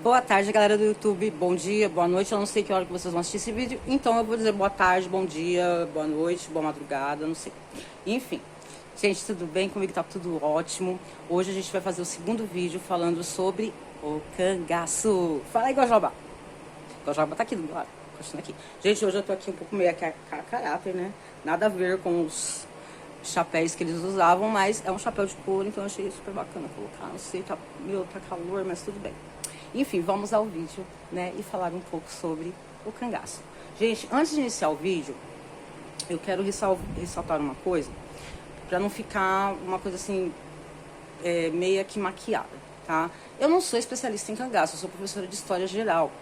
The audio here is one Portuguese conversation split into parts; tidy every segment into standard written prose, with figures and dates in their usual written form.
Boa tarde, galera do YouTube. Bom dia, boa noite. Eu não sei que hora que vocês vão assistir esse vídeo, então eu vou dizer boa tarde, bom dia, boa noite, boa madrugada, não sei. Enfim, gente, tudo bem? Comigo tá tudo ótimo. Hoje a gente vai fazer o segundo vídeo falando sobre o cangaço. Fala aí, Gojoba. Gojoba tá aqui do meu lado, continuando aqui. Gente, hoje eu tô aqui um pouco meio a caráter, né? Nada a ver com os chapéus que eles usavam, mas é um chapéu de couro, então eu achei super bacana colocar. Não sei, tá calor, mas tudo bem. Enfim, vamos ao vídeo, né, e falar um pouco sobre o cangaço. Gente, antes de iniciar o vídeo, eu quero ressaltar uma coisa, para não ficar uma coisa assim, meia que maquiada, tá? Eu não sou especialista em cangaço, eu sou professora de História Geral,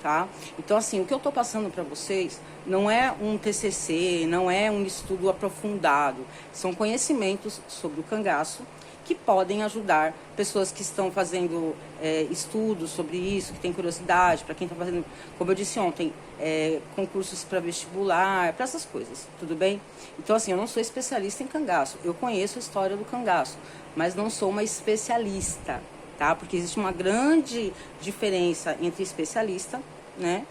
tá? Então, assim, o que eu tô passando para vocês não é um TCC, não é um estudo aprofundado, são conhecimentos sobre o cangaço, que podem ajudar pessoas que estão fazendo estudos sobre isso, que tem curiosidade, para quem está fazendo, como eu disse ontem, concursos para vestibular, para essas coisas, tudo bem? Então, assim, eu não sou especialista em cangaço, eu conheço a história do cangaço, mas não sou uma especialista, tá? Porque existe uma grande diferença entre especialista, né,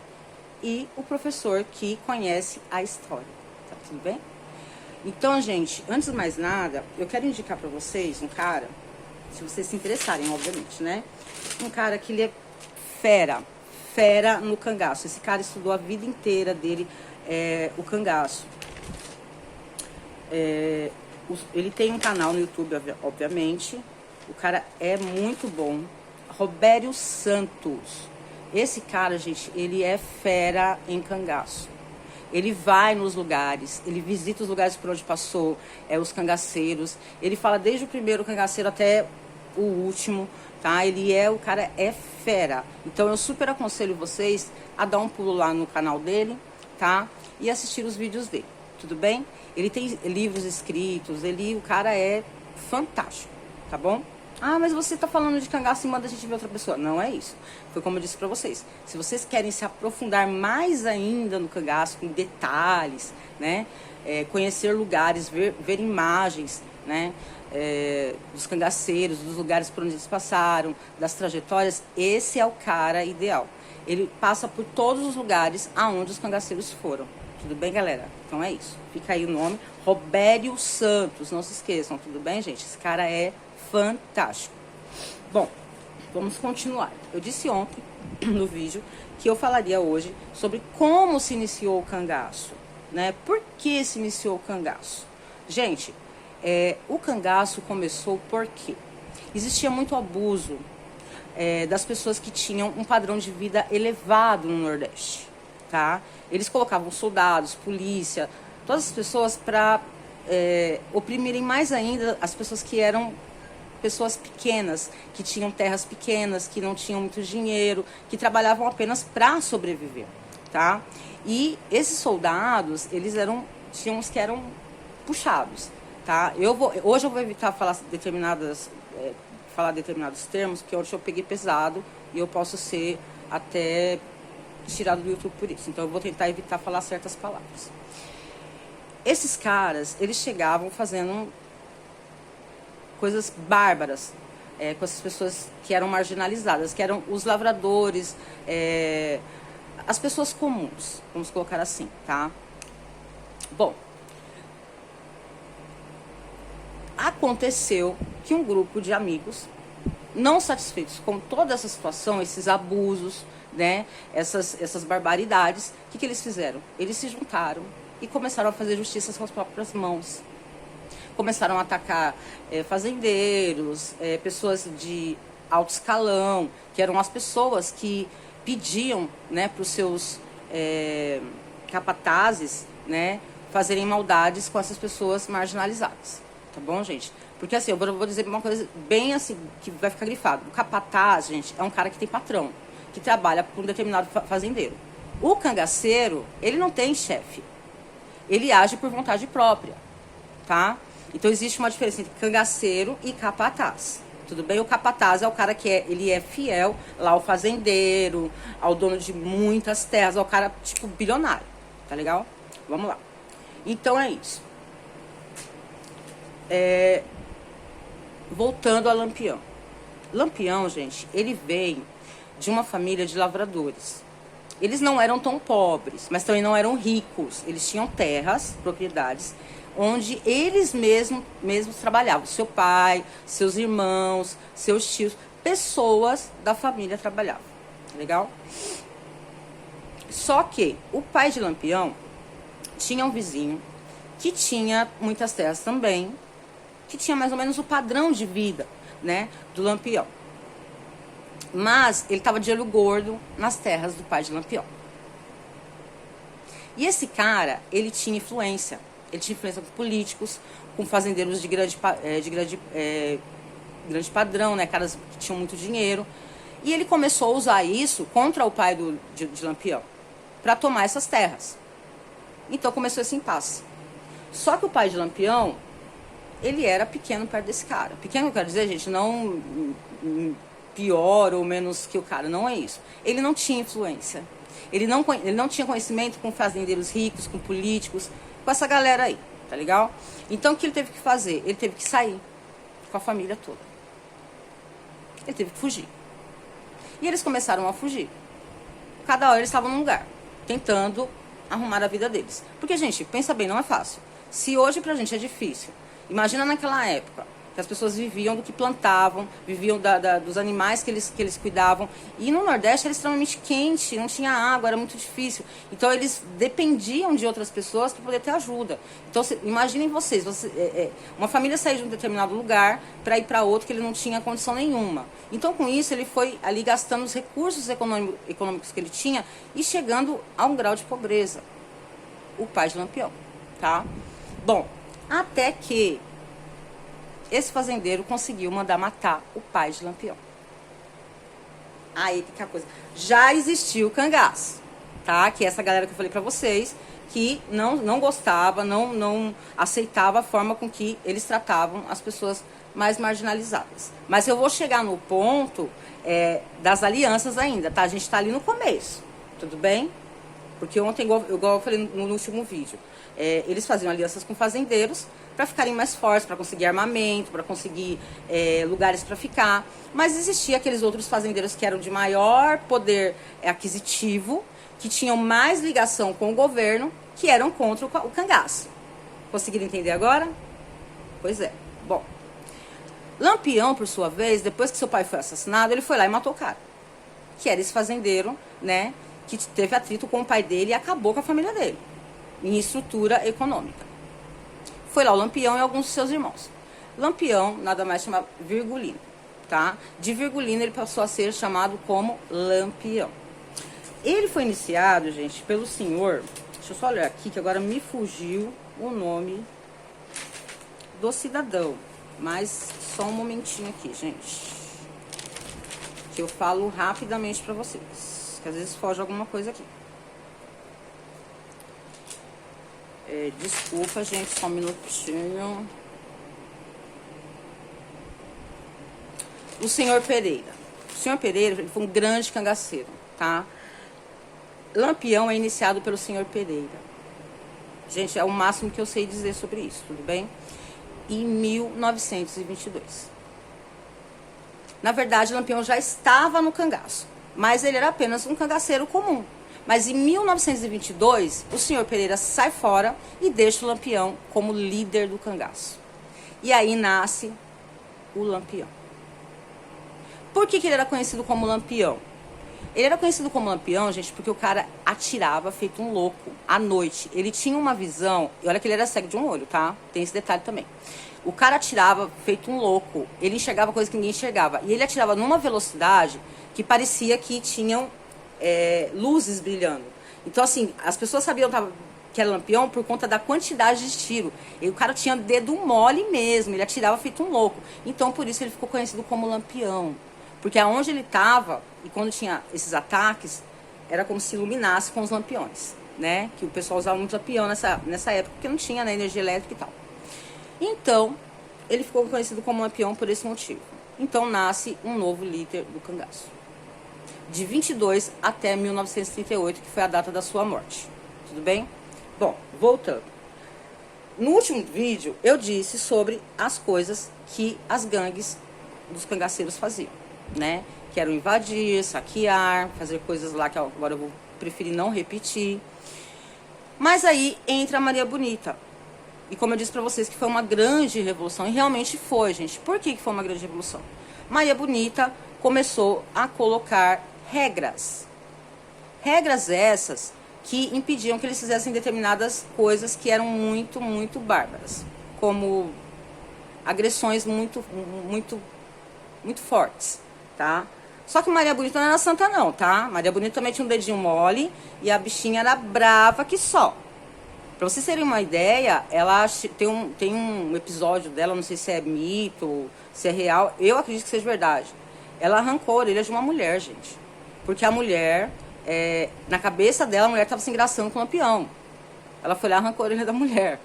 e o professor que conhece a história, tá tudo bem? Então, gente, antes de mais nada, eu quero indicar pra vocês um cara, se vocês se interessarem, obviamente, né? Um cara que ele é fera no cangaço. Esse cara estudou a vida inteira dele, o cangaço. Ele tem um canal no YouTube, obviamente. O cara é muito bom. Robério Santos. Esse cara, gente, ele é fera em cangaço. Ele vai nos lugares, ele visita os lugares por onde passou, os cangaceiros. Ele fala desde o primeiro cangaceiro até o último, tá? O cara é fera. Então eu super aconselho vocês a dar um pulo lá no canal dele, tá? E assistir os vídeos dele, tudo bem? Ele tem livros escritos, o cara é fantástico, tá bom? Ah, mas você tá falando de cangaço e manda a gente ver outra pessoa. Não é isso. Foi como eu disse pra vocês. Se vocês querem se aprofundar mais ainda no cangaço, com detalhes, né? Conhecer lugares, ver imagens, né? Dos cangaceiros, dos lugares por onde eles passaram, das trajetórias, esse é o cara ideal. Ele passa por todos os lugares aonde os cangaceiros foram. Tudo bem, galera? Então é isso. Fica aí o nome. Robério Santos. Não se esqueçam, tudo bem, gente? Esse cara é fantástico. Bom, vamos continuar. Eu disse ontem no vídeo que eu falaria hoje sobre como se iniciou o cangaço, né? Por que se iniciou o cangaço? Gente, o cangaço começou porque existia muito abuso das pessoas que tinham um padrão de vida elevado no Nordeste, tá? Eles colocavam soldados, polícia, todas as pessoas para oprimirem mais ainda as pessoas que eram pessoas pequenas, que tinham terras pequenas, que não tinham muito dinheiro, que trabalhavam apenas para sobreviver, tá? E esses soldados, tinham uns que eram puxados, tá? Hoje eu vou evitar falar determinados termos, porque hoje eu peguei pesado e eu posso ser até tirado do YouTube por isso. Então eu vou tentar evitar falar certas palavras. Esses caras, eles chegavam fazendo coisas bárbaras com essas pessoas que eram marginalizadas, que eram os lavradores, as pessoas comuns, vamos colocar assim, tá? Bom, aconteceu que um grupo de amigos, não satisfeitos com toda essa situação, esses abusos, né, essas barbaridades, o que eles fizeram? Eles se juntaram e começaram a fazer justiça com as próprias mãos. Começaram a atacar fazendeiros, pessoas de alto escalão, que eram as pessoas que pediam, né, para os seus capatazes, né, fazerem maldades com essas pessoas marginalizadas. Tá bom, gente? Porque assim, eu vou dizer uma coisa bem assim, que vai ficar grifado. O capataz, gente, é um cara que tem patrão, que trabalha para um determinado fazendeiro. O cangaceiro, ele não tem chefe. Ele age por vontade própria, tá? Então existe uma diferença entre cangaceiro e capataz. Tudo bem? O capataz é o cara que ele é fiel lá ao fazendeiro, ao dono de muitas terras, ao cara tipo bilionário. Tá legal? Vamos lá. Então é isso. Voltando a Lampião. Lampião, gente, ele vem de uma família de lavradores. Eles não eram tão pobres, mas também não eram ricos. Eles tinham terras, propriedades, onde eles mesmos trabalhavam. Seu pai, seus irmãos, seus tios, pessoas da família trabalhavam. Legal? Só que o pai de Lampião tinha um vizinho que tinha muitas terras também, que tinha mais ou menos o padrão de vida, né, do Lampião. Mas ele estava de olho gordo nas terras do pai de Lampião. E esse cara, ele tinha influência. Ele tinha influência com políticos, com fazendeiros de grande padrão, né? Caras que tinham muito dinheiro. E ele começou a usar isso contra o pai de Lampião, para tomar essas terras. Então começou esse impasse. Só que o pai de Lampião, ele era pequeno perto desse cara. Pequeno, eu quero dizer, gente, não pior ou menos que o cara, não é isso. Ele não tinha influência. Ele não tinha conhecimento com fazendeiros ricos, com políticos, com essa galera aí, tá legal? Então o que ele teve que fazer? Ele teve que sair com a família toda. Ele teve que fugir. E eles começaram a fugir. Cada hora eles estavam num lugar, tentando arrumar a vida deles. Porque, gente, pensa bem, não é fácil. Se hoje pra gente é difícil, imagina naquela época, que as pessoas viviam do que plantavam, viviam dos animais que eles cuidavam. E no Nordeste era extremamente quente, não tinha água, era muito difícil. Então eles dependiam de outras pessoas para poder ter ajuda. Então imaginem vocês, uma família sair de um determinado lugar para ir para outro que ele não tinha condição nenhuma. Então com isso ele foi ali gastando os recursos econômicos que ele tinha e chegando a um grau de pobreza. O pai de Lampião, tá? Bom, até que esse fazendeiro conseguiu mandar matar o pai de Lampião. Aí que a coisa. Já existiu o cangaço, tá? Que é essa galera que eu falei pra vocês, que não gostava, não aceitava a forma com que eles tratavam as pessoas mais marginalizadas. Mas eu vou chegar no ponto das alianças ainda, tá? A gente tá ali no começo, tudo bem? Porque ontem, igual eu falei no último vídeo, eles faziam alianças com fazendeiros para ficarem mais fortes, para conseguir armamento, para conseguir lugares para ficar. Mas existia aqueles outros fazendeiros que eram de maior poder aquisitivo, que tinham mais ligação com o governo, que eram contra o cangaço. Conseguiram entender agora? Pois é. Bom, Lampião, por sua vez, depois que seu pai foi assassinado, ele foi lá e matou o cara, que era esse fazendeiro, né, que teve atrito com o pai dele e acabou com a família dele, em estrutura econômica. Foi lá o Lampião e alguns de seus irmãos. Lampião nada mais chama Virgulino, tá? De Virgulino ele passou a ser chamado como Lampião. Ele foi iniciado, gente, pelo senhor... Deixa eu só olhar aqui, que agora me fugiu o nome do cidadão. Mas só um momentinho aqui, gente, que eu falo rapidamente pra vocês, que às vezes foge alguma coisa aqui. Desculpa, gente, só um minutinho. O senhor Pereira. O senhor Pereira, ele foi um grande cangaceiro, tá? Lampião é iniciado pelo senhor Pereira. Gente, é o máximo que eu sei dizer sobre isso, tudo bem? Em 1922. Na verdade, Lampião já estava no cangaço, mas ele era apenas um cangaceiro comum. Mas em 1922, o senhor Pereira sai fora e deixa o Lampião como líder do cangaço. E aí nasce o Lampião. Por que ele era conhecido como Lampião? Ele era conhecido como Lampião, gente, porque o cara atirava feito um louco à noite. Ele tinha uma visão, e olha que ele era cego de um olho, tá? Tem esse detalhe também. O cara atirava feito um louco, ele enxergava coisa que ninguém enxergava. E ele atirava numa velocidade que parecia que tinham luzes brilhando. Então, assim, as pessoas sabiam que era Lampião por conta da quantidade de tiro. E o cara tinha dedo mole mesmo, ele atirava feito um louco. Então, por isso ele ficou conhecido como Lampião. Porque aonde ele estava, e quando tinha esses ataques, era como se iluminasse com os lampiões, né? Que o pessoal usava muito lampião nessa época, porque não tinha, né, energia elétrica e tal. Então, ele ficou conhecido como Lampião por esse motivo. Então, nasce um novo líder do cangaço. De 22 até 1938, que foi a data da sua morte. Tudo bem? Bom, voltando. No último vídeo, eu disse sobre as coisas que as gangues dos cangaceiros faziam, né? quero invadir, saquear, fazer coisas lá que agora eu vou preferir não repetir. Mas aí entra a Maria Bonita. E como eu disse para vocês que foi uma grande revolução, e realmente foi, gente. Por que foi uma grande revolução? Maria Bonita começou a colocar regras. Regras essas que impediam que eles fizessem determinadas coisas que eram muito, muito bárbaras. Como agressões muito, muito, muito fortes, tá? Só que Maria Bonita não era santa não, tá? Maria Bonita também tinha um dedinho mole e a bichinha era brava que só. Pra vocês terem uma ideia, ela tem um episódio dela, não sei se é mito, se é real, eu acredito que seja verdade. Ela arrancou a orelha de uma mulher, gente. Porque a mulher, na cabeça dela, a mulher estava se engraçando com o Lampião. Ela foi lá e arrancou a orelha da mulher.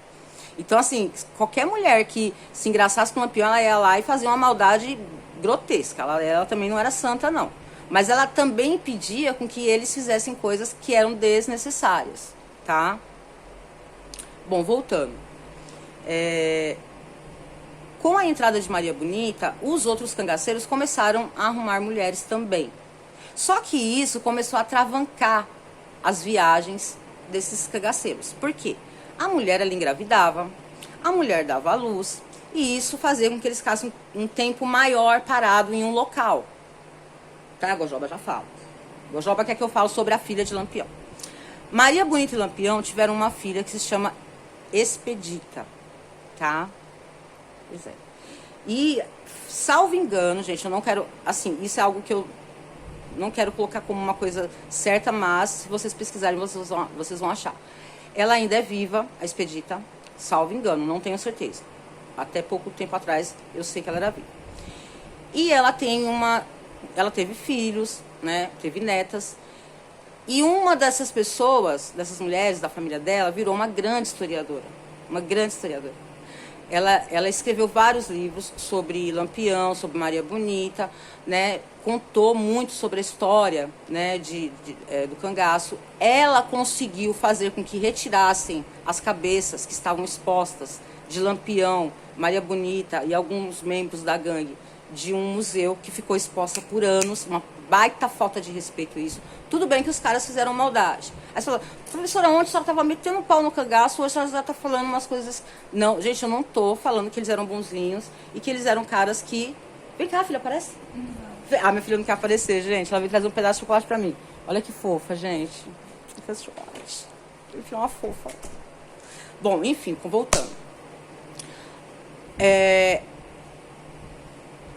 Então, assim, qualquer mulher que se engraçasse com o Lampião, ela ia lá e fazia uma maldade grotesca. Ela também não era santa, não. Mas ela também impedia com que eles fizessem coisas que eram desnecessárias, tá? Bom, voltando. Com a entrada de Maria Bonita, os outros cangaceiros começaram a arrumar mulheres também. Só que isso começou a atravancar as viagens desses cangaceiros. Por quê? A mulher, ela engravidava, a mulher dava à luz, e isso fazia com que eles ficassem um tempo maior parado em um local. Tá? A Gojoba já fala. Gojoba quer que eu fale sobre a filha de Lampião. Maria Bonita e Lampião tiveram uma filha que se chama Expedita, tá? Pois é. E, salvo engano, gente, eu não quero, assim, isso é algo que eu não quero colocar como uma coisa certa, mas se vocês pesquisarem, vocês vão achar. Ela ainda é viva, a Expedita, salvo engano, não tenho certeza. Até pouco tempo atrás, eu sei que ela era viva. E ela teve filhos, né, teve netas. E uma dessas pessoas, dessas mulheres da família dela, virou uma grande historiadora. Uma grande historiadora. Ela escreveu vários livros sobre Lampião, sobre Maria Bonita, né? Contou muito sobre a história, né, do cangaço. Ela conseguiu fazer com que retirassem as cabeças que estavam expostas de Lampião, Maria Bonita e alguns membros da gangue de um museu que ficou exposta por anos, uma baita falta de respeito isso. Tudo bem que os caras fizeram maldade. Aí você fala, professora, ontem a senhora estava metendo um pau no cangaço, hoje a senhora já está falando umas coisas... Não, gente, eu não tô falando que eles eram bonzinhos e que eles eram caras que... Vem cá, filha, aparece. Ah, minha filha não quer aparecer, gente. Ela veio trazer um pedaço de chocolate pra mim. Olha que fofa, gente. Esse chocolate. Minha filha é uma fofa. Bom, enfim, voltando.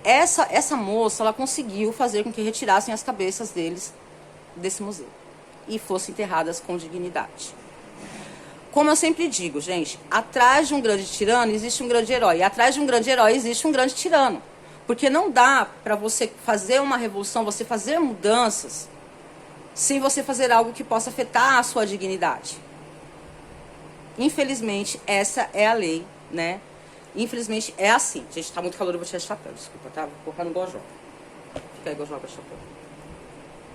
Essa moça, ela conseguiu fazer com que retirassem as cabeças deles desse museu e fossem enterradas com dignidade. Como eu sempre digo, gente, atrás de um grande tirano existe um grande herói, e atrás de um grande herói existe um grande tirano, porque não dá para você fazer uma revolução, você fazer mudanças, sem você fazer algo que possa afetar a sua dignidade. Infelizmente, essa é a lei, né? Infelizmente, é assim. Gente, tá muito calor, eu vou tirar esse chapéu, desculpa, tá? Vou colocar no Gojoba. Fica aí, Gojoba, chapéu.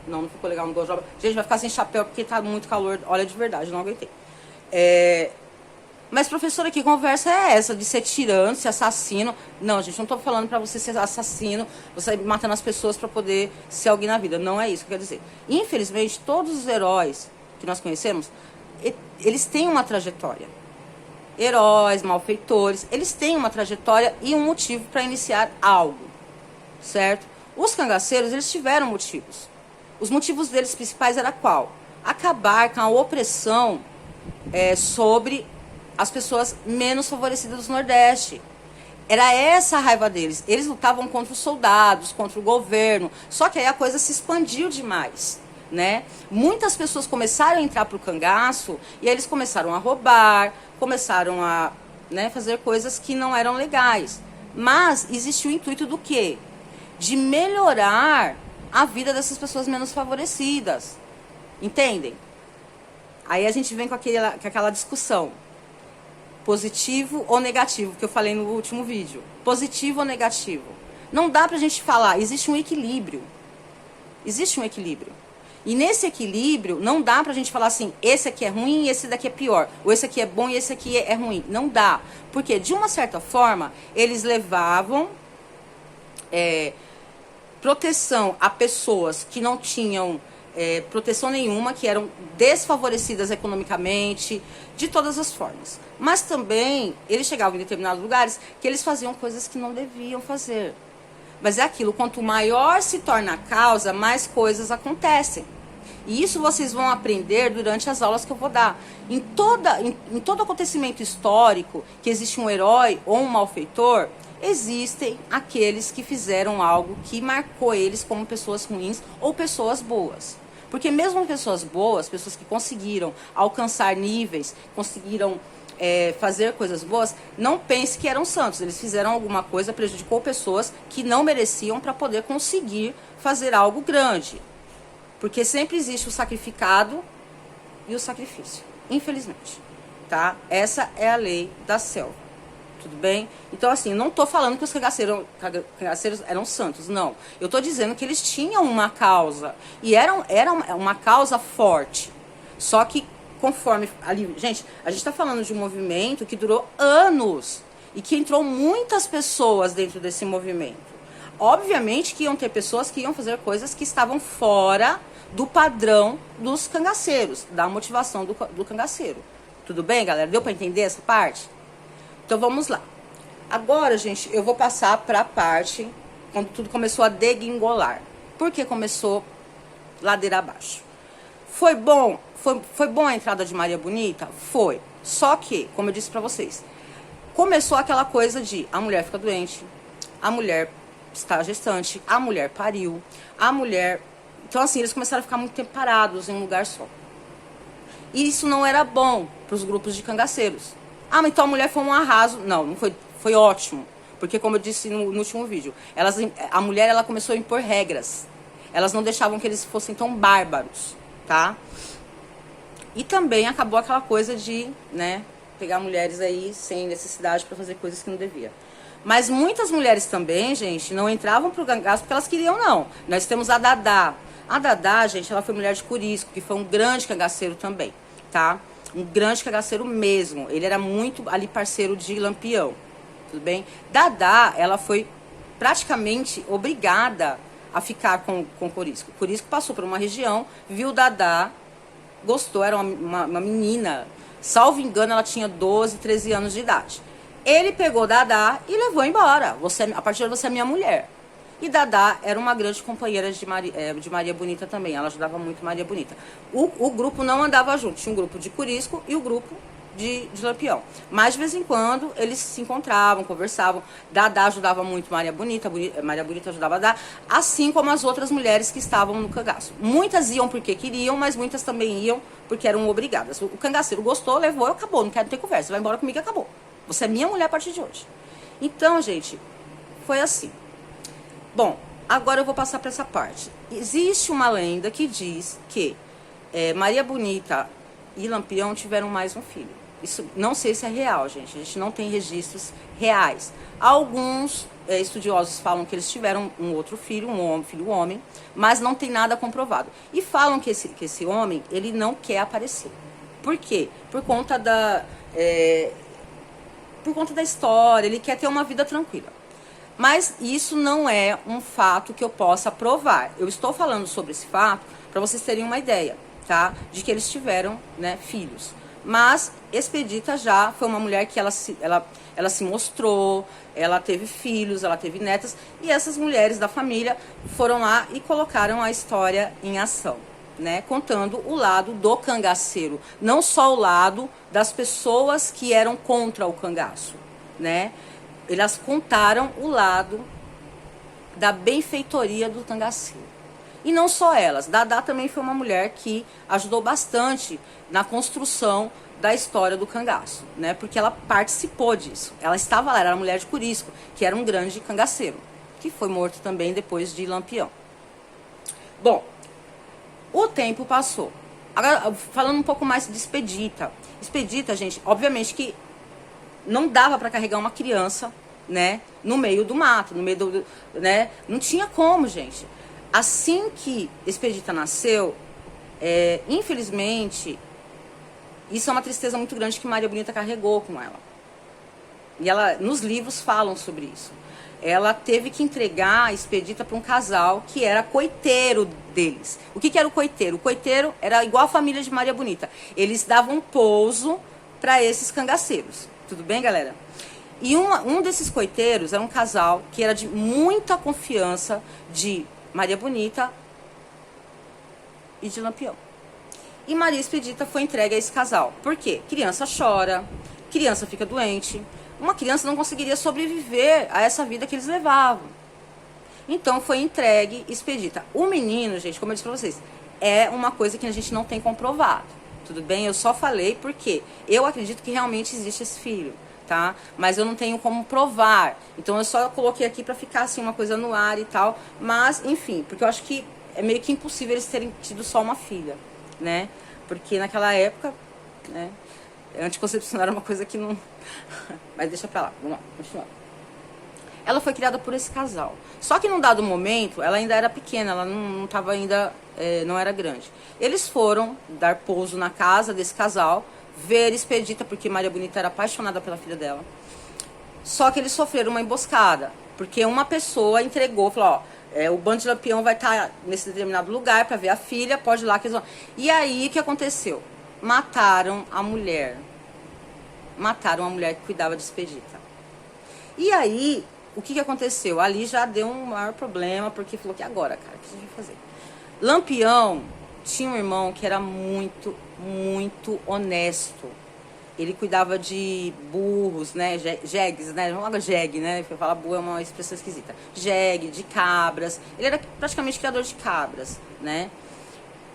Não ficou legal no Gojoba. Gente, vai ficar sem chapéu porque tá muito calor. Olha, de verdade, não aguentei. Mas, professora, que conversa é essa de ser tirano, ser assassino? Não, gente, não tô falando pra você ser assassino, você matando as pessoas pra poder ser alguém na vida. Não é isso que eu quero dizer. Infelizmente, todos os heróis que nós conhecemos, eles têm uma trajetória. Heróis, malfeitores, eles têm uma trajetória e um motivo para iniciar algo, certo? Os cangaceiros, eles tiveram motivos. Os motivos deles principais era qual? Acabar com a opressão sobre as pessoas menos favorecidas do Nordeste. Era essa a raiva deles. Eles lutavam contra os soldados, contra o governo, só que aí a coisa se expandiu demais. Né? Muitas pessoas começaram a entrar para o cangaço e aí eles começaram a roubar, começaram a, né, fazer coisas que não eram legais. Mas existiu o intuito do quê? De melhorar a vida dessas pessoas menos favorecidas. Entendem? Aí a gente vem com aquela discussão. Positivo ou negativo, que eu falei no último vídeo. Positivo ou negativo? Não dá pra gente falar, existe um equilíbrio. Existe um equilíbrio. E nesse equilíbrio, não dá pra gente falar assim, esse aqui é ruim e esse daqui é pior. Ou esse aqui é bom e esse aqui é ruim. Não dá. Porque, de uma certa forma, eles levavam proteção a pessoas que não tinham proteção nenhuma, que eram desfavorecidas economicamente, de todas as formas. Mas também, eles chegavam em determinados lugares que eles faziam coisas que não deviam fazer. Mas é aquilo, quanto maior se torna a causa, mais coisas acontecem. E isso vocês vão aprender durante as aulas que eu vou dar. Em todo acontecimento histórico, que existe um herói ou um malfeitor, existem aqueles que fizeram algo que marcou eles como pessoas ruins ou pessoas boas. Porque mesmo pessoas boas, pessoas que conseguiram alcançar níveis, conseguiram fazer coisas boas, não pense que eram santos. Eles fizeram alguma coisa, prejudicou pessoas que não mereciam para poder conseguir fazer algo grande. Porque sempre existe o sacrificado e o sacrifício, infelizmente, tá? Essa é a lei da selva, tudo bem? Então, assim, não tô falando que os cangaceiros eram santos, não. Eu tô dizendo que eles tinham uma causa, e era uma causa forte. Só que, conforme... ali, gente, a gente tá falando de um movimento que durou anos, e que entrou muitas pessoas dentro desse movimento. Obviamente que iam ter pessoas que iam fazer coisas que estavam fora do padrão dos cangaceiros, da motivação do cangaceiro. Tudo bem, galera? Deu para entender essa parte? Então vamos lá. Agora, gente, eu vou passar para a parte quando tudo começou a degringolar. Por que começou ladeira abaixo? Foi bom? Foi bom a entrada de Maria Bonita? Foi. Só que, como eu disse para vocês, começou aquela coisa de a mulher fica doente, a mulher está gestante, a mulher pariu, a mulher... Então, assim, eles começaram a ficar muito tempo parados em um lugar só. E isso não era bom para os grupos de cangaceiros. Ah, mas então a mulher foi um arraso. Não, não foi, foi ótimo. Porque, como eu disse no último vídeo, a mulher ela começou a impor regras. Elas não deixavam que eles fossem tão bárbaros, tá? E também acabou aquela coisa de, né, pegar mulheres aí sem necessidade para fazer coisas que não devia. Mas muitas mulheres também, gente, não entravam pro cangaço porque elas queriam, não. Nós temos a Dadá. A Dadá, gente, ela foi mulher de Curisco, que foi um grande cangaceiro também, tá? Um grande cangaceiro mesmo. Ele era muito ali parceiro de Lampião, tudo bem? Dadá, ela foi praticamente obrigada a ficar com Curisco. Curisco passou por uma região, viu Dadá, gostou, era uma menina. Salvo engano, ela tinha 12, 13 anos de idade. Ele pegou Dadá e levou embora. A partir de você é minha mulher. E Dadá era uma grande companheira de Maria Bonita também. Ela ajudava muito Maria Bonita. O grupo não andava junto. Tinha um grupo de Curisco e o grupo de Lampião. Mas de vez em quando eles se encontravam, conversavam. Dadá ajudava muito Maria Bonita ajudava Dadá. Assim como as outras mulheres que estavam no cangaço. Muitas iam porque queriam, mas muitas também iam porque eram obrigadas. O cangaceiro gostou, levou e acabou. Não quero ter conversa. Vai embora comigo e acabou. Você é minha mulher a partir de hoje. Então, gente, foi assim. Bom, agora eu vou passar para essa parte. Existe uma lenda que diz que Maria Bonita e Lampião tiveram mais um filho. Isso não sei se é real, gente. A gente não tem registros reais. Alguns estudiosos falam que eles tiveram um outro filho, filho homem, mas não tem nada comprovado. E falam que esse homem, ele não quer aparecer. Por quê? Por conta da história, ele quer ter uma vida tranquila. Mas isso não é um fato que eu possa provar. Eu estou falando sobre esse fato para vocês terem uma ideia, tá? De que eles tiveram, né, filhos. Mas Expedita já foi uma mulher que ela se mostrou, ela teve filhos, ela teve netas. E essas mulheres da família foram lá e colocaram a história em ação, né? Contando o lado do cangaceiro. Não só o lado das pessoas que eram contra o cangaço, né? Elas contaram o lado da benfeitoria do cangaceiro. E não só elas. Dadá também foi uma mulher que ajudou bastante na construção da história do cangaço, né? Porque ela participou disso. Ela estava lá, era a mulher de Curisco, que era um grande cangaceiro, que foi morto também depois de Lampião. Bom, o tempo passou. Agora, falando um pouco mais de Expedita. Expedita, gente, obviamente que não dava para carregar uma criança, né, no meio do mato, no meio né, não tinha como, gente. Assim que Expedita nasceu, infelizmente, isso é uma tristeza muito grande que Maria Bonita carregou com ela. E ela, nos livros falam sobre isso. ela teve que entregar a Expedita para um casal que era coiteiro deles. O que era o coiteiro? O coiteiro era igual a família de Maria Bonita. Eles davam pouso para esses cangaceiros. Tudo bem, galera? E um desses coiteiros era um casal que era de muita confiança de Maria Bonita e de Lampião. E Maria Expedita foi entregue a esse casal. Por quê? Criança chora, criança fica doente. Uma criança não conseguiria sobreviver a essa vida que eles levavam. Então foi entregue Expedita. O menino, gente, como eu disse pra vocês, é uma coisa que a gente não tem comprovado. Tudo bem? Eu só falei porque eu acredito que realmente existe esse filho, tá? Mas eu não tenho como provar. Então eu só coloquei aqui pra ficar assim uma coisa no ar e tal. Mas, enfim, porque eu acho que é meio que impossível eles terem tido só uma filha, né? Porque naquela época, né? Anticoncepcional era uma coisa que não... Mas deixa pra lá, vamos lá, continuar. Ela foi criada por esse casal. Só que num dado momento, ela ainda era pequena, ela não tava ainda, não era grande. Eles foram dar pouso na casa desse casal, ver Expedita, porque Maria Bonita era apaixonada pela filha dela. Só que eles sofreram uma emboscada, porque uma pessoa entregou, falou, ó, o bando de Lampião vai estar nesse determinado lugar para ver a filha, pode ir lá que eles vão... E aí, o que aconteceu? Mataram a mulher. Mataram a mulher que cuidava de Expedita. E aí, o que aconteceu? Ali já deu um maior problema, porque falou que agora, cara, o que a gente vai fazer? Lampião tinha um irmão que era muito, muito honesto. Ele cuidava de burros, né? Jegues, né? Vamos lá, jegue, né? Falar burro é uma expressão esquisita. Jegue, de cabras. Ele era praticamente criador de cabras, né?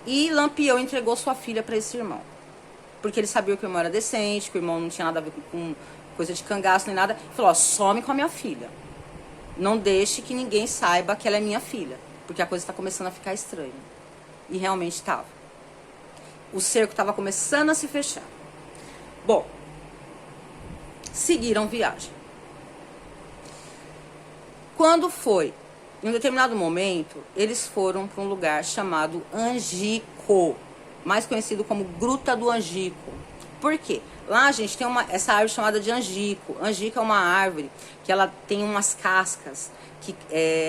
E Lampião entregou sua filha para esse irmão. Porque ele sabia que o irmão era decente, que o irmão não tinha nada a ver com coisa de cangaço nem nada. Ele falou, ó, some com a minha filha. Não deixe que ninguém saiba que ela é minha filha. Porque a coisa está começando a ficar estranha. E realmente estava. O cerco estava começando a se fechar. Bom, seguiram viagem. Quando foi, em um determinado momento, eles foram para um lugar chamado Angico, mais conhecido como Gruta do Angico. Por quê? Lá, gente, tem essa árvore chamada de angico. Angico é uma árvore que ela tem umas cascas que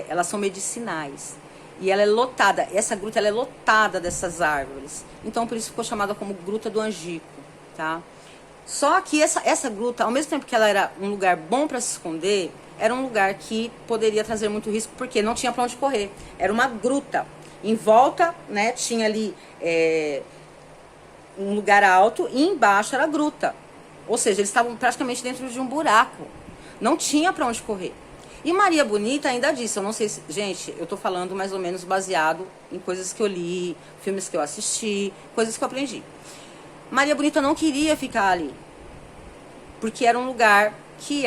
elas são medicinais. E ela é lotada, essa gruta ela é lotada dessas árvores. Então, por isso ficou chamada como Gruta do Angico, tá? Só que essa gruta, ao mesmo tempo que ela era um lugar bom para se esconder, era um lugar que poderia trazer muito risco, porque não tinha para onde correr. Era uma gruta. Em volta, né, tinha ali um lugar alto e embaixo era a gruta. Ou seja, eles estavam praticamente dentro de um buraco. Não tinha para onde correr. E Maria Bonita ainda disse, eu não sei se... Gente, eu tô falando mais ou menos baseado em coisas que eu li, filmes que eu assisti, coisas que eu aprendi. Maria Bonita não queria ficar ali, porque era um lugar que